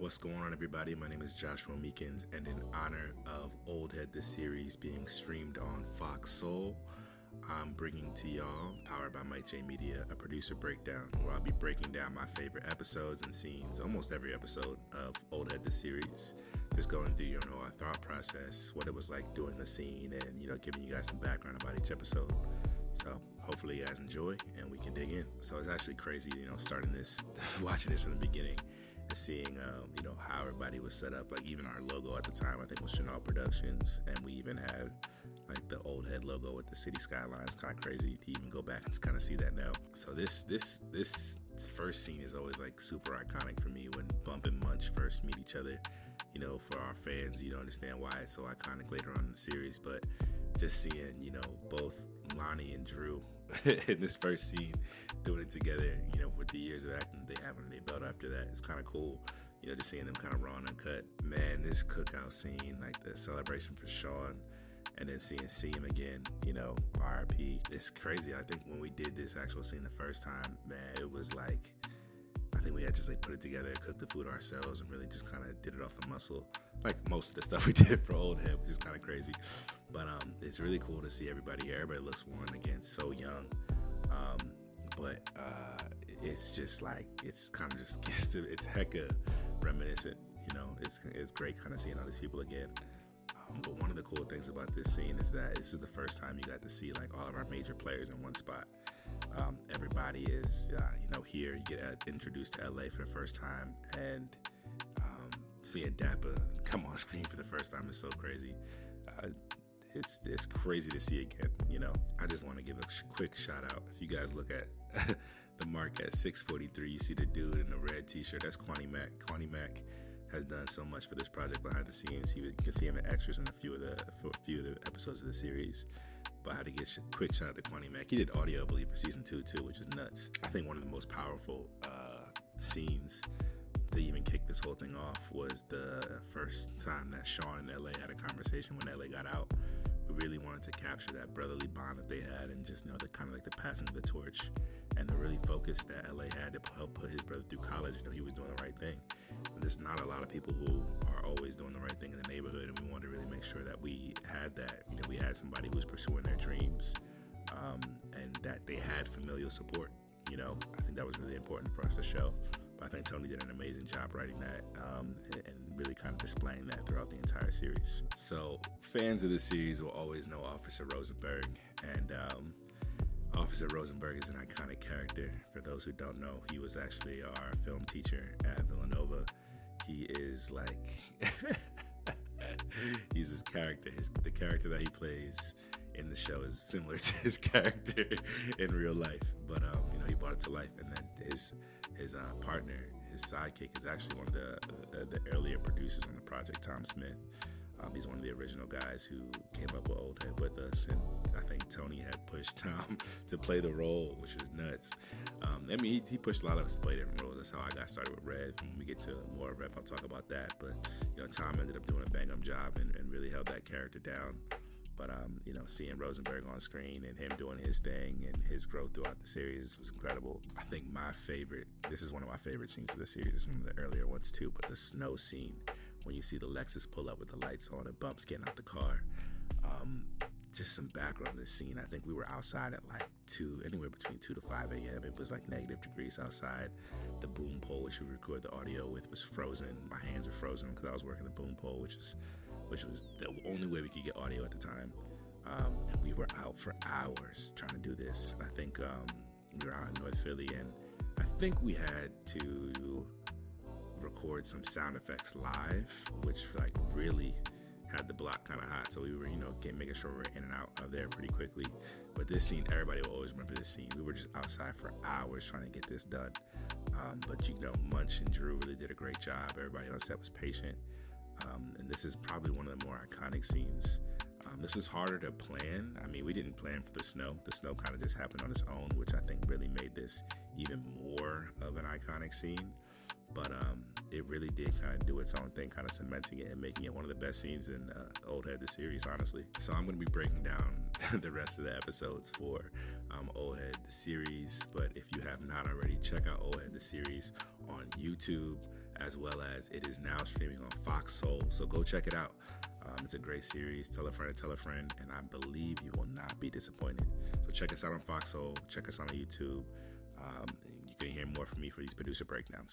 What's going on, everybody? My name is Joshua Meekins, and in honor of Oldhead, the series being streamed on Fox Soul, I'm bringing to y'all, powered by Mike J Media, a producer breakdown where I'll be breaking down my favorite episodes and scenes, almost every episode of Oldhead, the series. Just going through, our thought process, what it was like doing the scene, and, giving you guys some background about each episode. So hopefully you guys enjoy and we can dig in. So it's actually crazy, starting this, watching this from the beginning and seeing, how everybody was set up. Like even our logo at the time, I think was Chanel Productions. And we even had like the Oldhead logo with the city skyline. It's kind of crazy to even go back and kind of see that now. So this first scene is always like super iconic for me when Bump and Munch first meet each other. For our fans, you don't understand why it's so iconic later on in the series, but just seeing, both Lonnie and Drew in this first scene doing it together, with the years of acting they have under their belt after that, it's kind of cool. Just seeing them kind of raw and uncut. Man, this cookout scene, like the celebration for Sean, and then see him again, RIP. It's crazy. I think when we did this actual scene the first time, man, it was like, I think we had just like put it together, cooked the food ourselves, and really just kind of did it off the muscle. Like most of the stuff we did for Oldhead, which is kind of crazy. But it's really cool to see everybody here. Everybody looks one again, so young. But it's just like, it's kind of just, it's hecka reminiscent. It's great kind of seeing all these people again. But one of the cool things about this scene is that this is the first time you got to see like all of our major players in one spot. Everybody is, here. You get introduced to LA for the first time, and seeing Dappa come on screen for the first time is so crazy. It's crazy to see again. I just want to give a quick shout out. If you guys look at the mark at 6:43, you see the dude in the red T-shirt. That's Kwani Mac. Kwani Mac has done so much for this project behind the scenes. You can see him in extras in a few of the episodes of the series. But I had to get a quick shout out to Kwani Mac. He did audio, I believe, for season 2 too, which is nuts. I think one of the most powerful scenes that even kicked this whole thing off was the first time that Sean and LA had a conversation when LA got out. We really wanted to capture that brotherly bond that they had, and just the kind of like the passing of the torch, and the really focus that LA had to help put his brother through college. He was doing the right thing. And there's not a lot of people who are always doing the right thing in the neighborhood, and we wanted to really make sure that we had that. We had somebody who was pursuing their dreams, and that they had familial support. I think that was really important for us to show. But I think Tony did an amazing job writing that, and really kind of displaying that throughout the entire series. So fans of the series will always know Officer Rosenberg, and Officer Rosenberg is an iconic character. For those who don't know, he was actually our film teacher at Villanova. He is like, he's his character. The character that he plays in the show is similar to his character in real life, but he brought it to life. And then his partner, his sidekick, is actually one of the earlier producers on the project, Tom Smith. He's one of the original guys who came up with Oldhead with us, and I think Tony had pushed Tom to play the role, which was nuts. He pushed a lot of us to play different roles. That's how I got started with Rev. When we get to more of Rev, I'll talk about that. But Tom ended up doing a bang-up job and really held that character down. But seeing Rosenberg on screen and him doing his thing and his growth throughout the series was incredible. I think this is one of my favorite scenes of the series. It's one of the earlier ones too, but the snow scene, when you see the Lexus pull up with the lights on and Bumps getting out the car. Just some background on this scene. I think we were outside at like anywhere between 2 to 5 a.m. It was like negative degrees outside. The boom pole, which we record the audio with, was frozen. My hands were frozen because I was working the boom pole, which was the only way we could get audio at the time. And we were out for hours trying to do this. I think we were out in North Philly, and I think we had to record some sound effects live, which like really had the block kind of hot. So we were, making sure we were in and out of there pretty quickly. But this scene, everybody will always remember this scene. We were just outside for hours trying to get this done. But Munch and Drew really did a great job. Everybody on set was patient. And this is probably one of the more iconic scenes. This was harder to plan. We didn't plan for the snow. The snow kind of just happened on its own, which I think really made this even more of an iconic scene. But it really did kind of do its own thing, kind of cementing it and making it one of the best scenes in Oldhead, the series, honestly. So I'm going to be breaking down the rest of the episodes for Oldhead, the series. But if you have not already, check out Oldhead, the series on YouTube as well as it is now streaming on Fox Soul. So go check it out. It's a great series. Tell a friend, and I believe you will not be disappointed. So check us out on Fox Soul. Check us out on YouTube. You can hear more from me for these producer breakdowns.